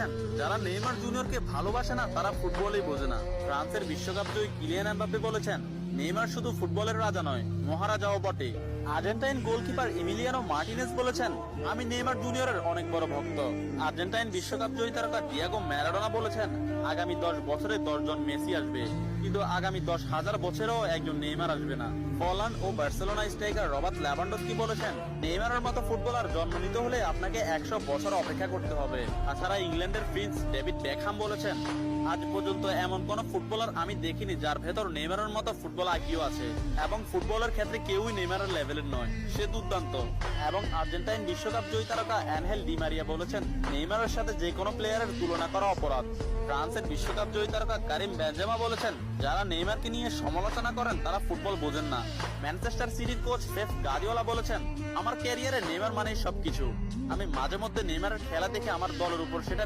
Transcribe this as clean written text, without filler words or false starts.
বলেছেন, যারা নেইমার জুনিয়রকে ভালোবাসে না তারা ফুটবলই বোঝে না। ফ্রান্সের বিশ্বকাপ জয়ী কিলিয়ান এমবাপ্পে বলেছেন, নেইমার শুধু ফুটবলের রাজা নয়, মহারাজাও বটে। আর্জেন্টাইন গোলকিপার ইমিলিয়ানো মার্টিনেজ বলেছেন, আমি নেইমার জুনিয়রের অনেক বড় ভক্ত। আর্জেন্টাইন বিশ্বকাপ জয়ী তারকা ডিয়েগো ম্যারাডোনা বলেছেন, আগামী 10 বছরে 10 জন মেসি আসবে, কিন্তু আগামী 10,000 বছরেও একজন নেইমার আসবে না। পোল্যান্ড ও বার্সেলোনা স্ট্রাইকার রবার্ট লেভানডস্কি বলেছেন, নেইমারের মতো ফুটবলার জন্ম নিতে হলে আপনাকে 100 বছর অপেক্ষা করতে হবে। তাছাড়া ইংল্যান্ডের প্রিন্স ডেভিড বেকহাম বলেছেন, আজ পর্যন্ত এমন কোন ফুটবলার আমি দেখিনি যার ভেতর নেইমারের মতো ফুটবল আইকিউ আছে, এবং ফুটবলের ক্ষেত্রে কেউই নেইমারের লেভেলের নয়, সে দুর্দান্ত। এবং আর্জেন্টাইন বিশ্বকাপ জয়ী তারকা অ্যানহেল ডি মারিয়া বলেছেন, নেইমারের সাথে যে কোনো প্লেয়ারের তুলনা করা অপরাধ। ফ্রান্সের বিশ্বকাপ জয়ী তারকা কারিম বেনজেমা বলেছেন, যারা নেইমারকে নিয়ে সমালোচনা করেন তারা ফুটবল বোঝেন না। ম্যানচেস্টার সিটির কোচ পেপ গার্দিওলা বলেছেন, আমার ক্যারিয়ারে নেইমার মানেই সবকিছু। আমি মাঝে মধ্যে নেইমারের খেলা দেখে আমার দলের উপর সেটা